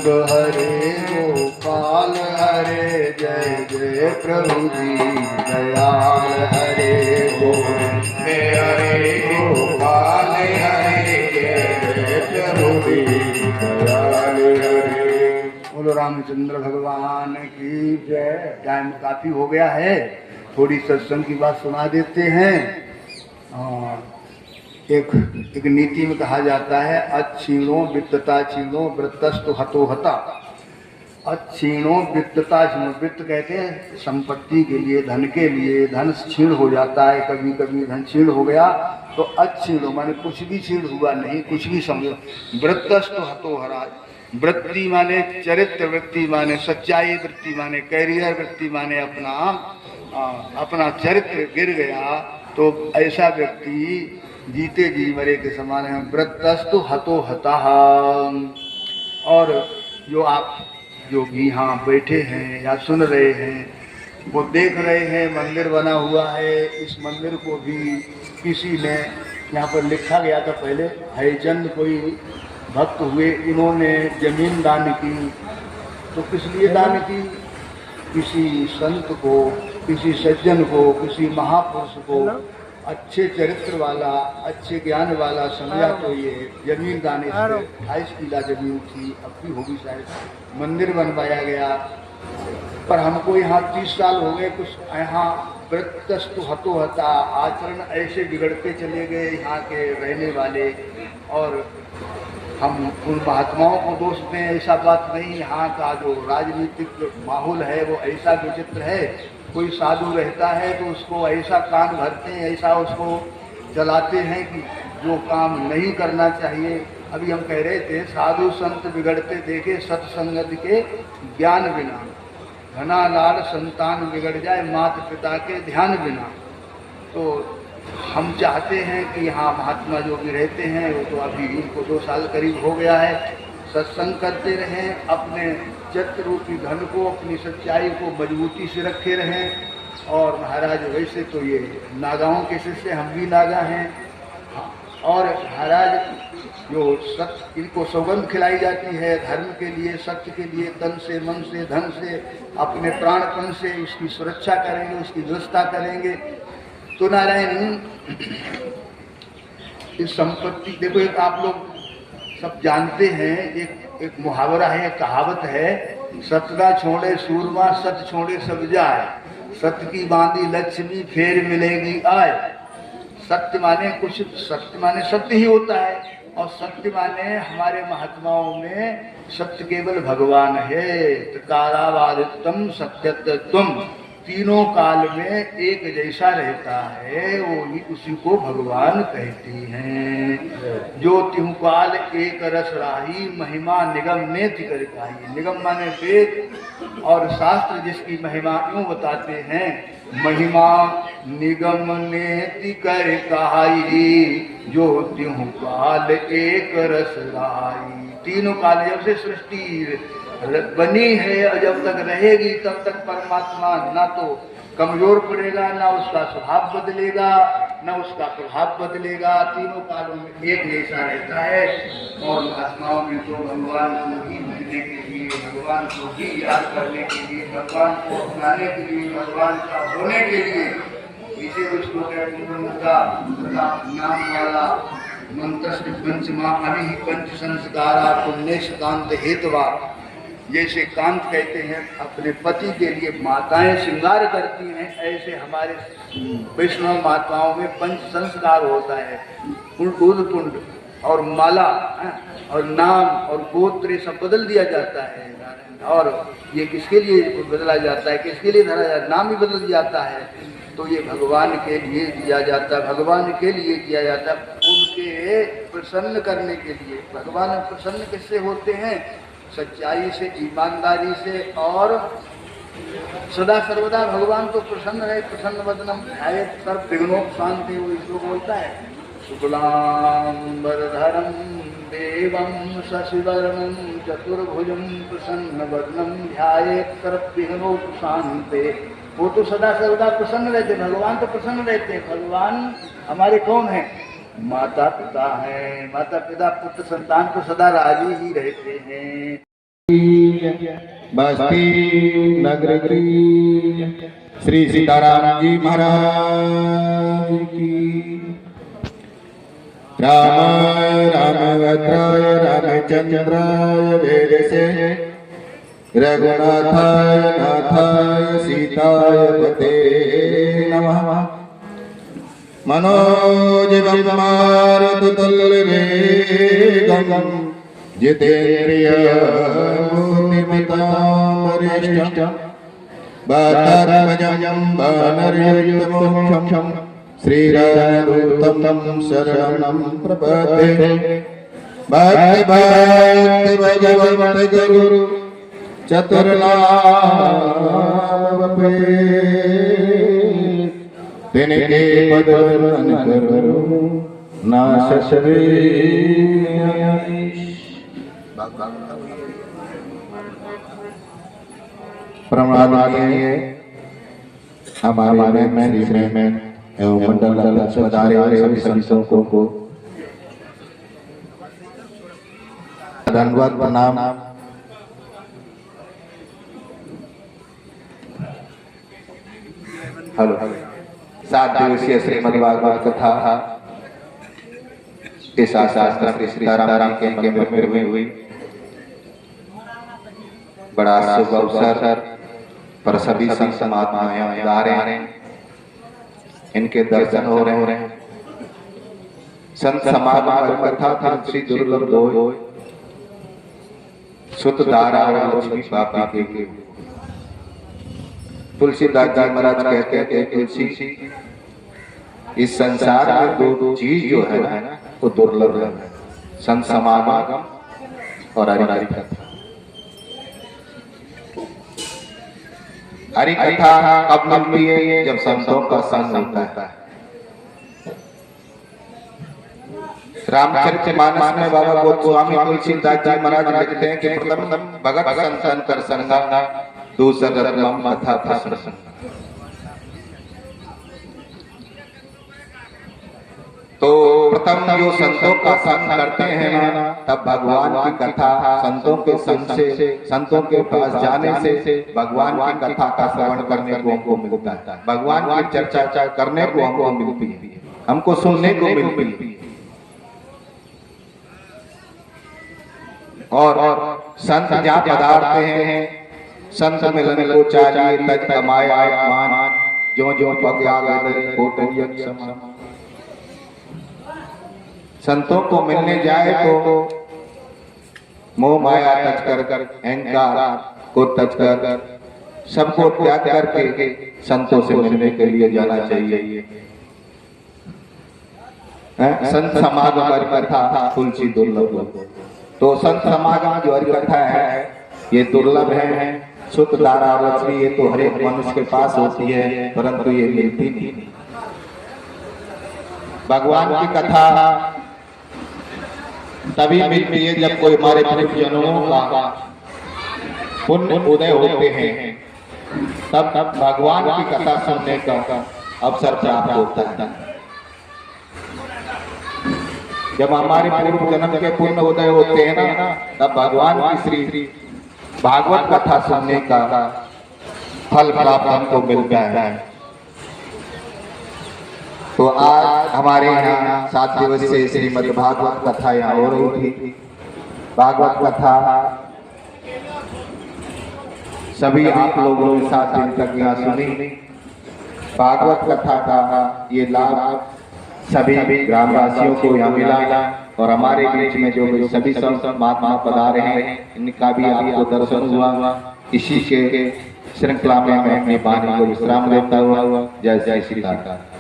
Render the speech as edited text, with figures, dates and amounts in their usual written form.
गोविंद हरे गोपाल हरे जय जय प्रभु दीन दयाल हरे गोविंद हरे गोपाल हरे जय जय प्रभु दीन दयाल हरे। बोलो रामचंद्र भगवान की जय। टाइम काफी हो गया है, थोड़ी सत्संग की बात सुना देते हैं। एक नीति में कहा जाता है अच्छीणो वित्तता छीणो वृत्तस्तु हतो हता। अच्छीणो वित्तता छीणो, वित्त कहते हैं संपत्ति के लिए, धन के लिए। धन छीण हो जाता है, कभी कभी धन छीण हो गया तो अच्छीणो माने कुछ भी छीण हुआ नहीं, कुछ भी समझो। वृत्तस्तु हतो हरा, वृत्ति माने चरित्र, वृत्ति माने सच्चाई, वृत्ति माने कैरियर, वृत्ति माने अपना चरित्र गिर गया तो ऐसा व्यक्ति जीते जी मरे के समान है। वृत्तस्तु हतो हतः। और जो आप जो भी यहाँ बैठे हैं या सुन रहे हैं वो देख रहे हैं मंदिर बना हुआ है। इस मंदिर को भी किसी ने, यहाँ पर लिखा गया था पहले, हरिचंद कोई भक्त हुए, इन्होंने जमीन दान की। तो किस लिए दान की? किसी संत को, किसी सज्जन को, किसी महापुरुष को, अच्छे चरित्र वाला, अच्छे ज्ञान वाला समझा तो ये जमीन दान। 28 किला जमीन थी, अब भी होगी शायद। मंदिर बनवाया गया, पर हमको यहाँ 30 साल हो गए कुछ। यहाँ वृत्तस्तु हतो हता, आचरण ऐसे बिगड़ते चले गए यहाँ के रहने वाले। और हम उन महात्माओं को दोष दें ऐसा बात नहीं। यहाँ का जो राजनीतिक माहौल है वो ऐसा विचित्र है। कोई साधु रहता है तो उसको ऐसा कान भरते हैं, ऐसा उसको चलाते हैं कि जो काम नहीं करना चाहिए। अभी हम कह रहे थे साधु संत बिगड़ते देखे सत्संगत के ज्ञान बिना, घना लाल संतान बिगड़ जाए माता पिता के ध्यान बिना। तो हम चाहते हैं कि यहाँ महात्मा जो भी रहते हैं वो तो अभी इनको 2 साल करीब हो गया है, सत्संग करते रहें, अपने चित्त रूपी धन को, अपनी सच्चाई को मजबूती से रखे रहें। और महाराज वैसे तो ये नागाओं के शिष्य, हम भी नागा हैं। और महाराज जो सत्य, इनको सौगंध खिलाई जाती है धर्म के लिए, सत्य के लिए, तन से, मन से, धन से, अपने प्राणपण से उसकी सुरक्षा करेंगे, उसकी व्यवस्था करेंगे। तो नारायण इस संपत्ति, देखो एक आप लोग सब जानते हैं, एक मुहावरा है, एक कहावत है, सतना छोड़े सूरमा सत छोड़े सब जाए, सत्य की बांधी लक्ष्मी फेर मिलेगी आए। सत्य माने कुछ, सत्य माने सत्य ही होता है। और सत्य माने हमारे महात्माओं में सत्य केवल भगवान है। कालावादित्यम सत्यत्वम, तीनों काल में एक जैसा रहता है, वो उसी को भगवान कहते हैं। जो तिहु काल एक रस राही, महिमा निगम नेति कर कही। निगम माने वेद और शास्त्र जिसकी महिमा यूं बताते हैं, महिमा निगम नेति कर कही, जो तिहु काल एक रस राही। तीनों काल जब से सृष्टि बनी है और जब तक रहेगी तब तक परमात्मा ना तो कमजोर पड़ेगा, ना उसका स्वभाव बदलेगा, ना उसका प्रभाव बदलेगा। तीनों कालों में एक जैसा रहता है। और महात्माओं में तो भगवान को ही भजने के लिए, भगवान को ही याद करने के लिए, भगवान को अपनाने के लिए, भगवान का होने के लिए, इसे उसको का नाम वाला मंत्र पंचमा अभी पंच संस्कारा पुण्येश कांत हेतवा। जैसे कांत कहते हैं अपने पति के लिए माताएं श्रृंगार करती हैं, ऐसे हमारे वैष्णव माताओं में पंच संस्कार होता है। कुंड और माला और नाम और गोत्र सब बदल दिया जाता है। और ये किसके लिए बदला जाता है, किसके लिए धरा जाता है, नाम भी बदल जाता है। तो ये भगवान के लिए दिया जाता है, भगवान के लिए किया जाता है, उनके प्रसन्न करने के लिए। भगवान प्रसन्न किससे होते हैं? सच्चाई से, ईमानदारी से। और सदा सर्वदा भगवान तो प्रसन्न रहे। प्रसन्न वदनम ध्यायेत् सर्व विघ्नोपशांति, वो इसको बोलता है। शुक्लांबरधरं देवं शशिवर्णं चतुर्भुजं प्रसन्नवदनं ध्यायेत् सर्व विघ्नोपशांते। वो तो सदा सर्वदा प्रसन्न रहते, भगवान तो प्रसन्न रहते हैं। भगवान हमारे कौन है? माता पिता है। माता पिता पुत्र संतान को सदा राजी ही रहते हैं। बस्ती नगर की श्री सीताराम जी महाराज की। राम रामभद्राय रामचंद्राय वेदसे रघुनाथाय नाथाय सीताय पते नमः। मनोजवं मारुततुल्यवेगं जितेन्द्रिय बुद्धिमतां वरिष्ठं वातात्मजं वानरयुतमोक्षं श्रीरामदूतं शरणं प्रपद्ये। भक्ति भक्ति भगवन्त गुरु चतुर्नामवपे तिनके पदवन करो नाशवे। प्रमाणीय हमारे में एवं मंडल अध्यक्ष सभी संतों को धन्यवाद प्रणाम। हेलो 7 दिवसीय श्रीमद् भागवत कथा के शास्त्र श्री सीताराम के मंदिर में हुई। बड़ा शुभ अवसर पर सभी संत महात्मा आ रहे हैं, इनके दर्शन हो रहे हैं। संत समागम कथा था श्री दुर्लभ दोय सुत दारा और लक्ष्मी बापी के। तुलसीदास जी महाराज कहते हैं तुलसी इस संसार में दो चीज जो है ना वो दुर्लभ है, संत समागम और हरि कथा। हरि कथा कब मिलती है? जब संतों का संग होता है। रामचरितमानस में बाबा गोस्वामी तुलसीदास जी महाराज लिखते हैं कि प्रथम भगत संतन कर संगा दूसरा रत्नम कथा प्रसंग। तो प्रथम जो संतों का संग करते हैं ना, तब भगवान की कथा संतों के संग से, संतों के पास जाने से भगवान की कथा का श्रवण करने को हमको मिलता है, भगवान की चर्चा करने को हमको मिलती है, हमको सुनने को मिलती है। और संत जहाँ पधारते हैं, संत मिलन को चाहिए तज कमाया मान, जो जो पग आगे कोटरियन समान। संतों को मिलने जाए तो मोह माया तज कर अहंकार को तज कर सबको त्याग करके संतों से मिलने के लिए जाना चाहिए। संत समागम हरि कथा तुलसी दुर्लभ। तो संत समागम जो हरि कथा है ये दुर्लभ है। सुत दारा लक्ष्मी ये तो हर एक मनुष्य के पास होती है, परंतु ये मिलती नहीं। भगवान की कथा तभी मिलती है जब कोई हमारे जनों का पुण्य उदय होते हैं, तब भगवान की कथा सुनने का अवसर प्राप्त होता है। जब हमारे पूर्व जन्म के पुण्य उदय होते हैं ना, तब भगवान की श्री भागवत कथा सुनने का फल प्राप्त हमको मिलता है। तो आज हमारे यहाँ 7 दिवसीय श्रीमद् भागवत कथा यहाँ हो रही थी। भागवत कथा सभी आप लोगों ने 7 दिन तक यहाँ सुनी। भागवत कथा का ये लाभ सभी ग्रामवासियों को यहाँ मिला और हमारे बीच में जो सभी संत महात्मा पधारे हैं इनका भी आपको दर्शन हुआ। इसी के श्रृंखला में मैं अपनी वाणी को विश्राम देता हुआ जय जय श्री सीताराम।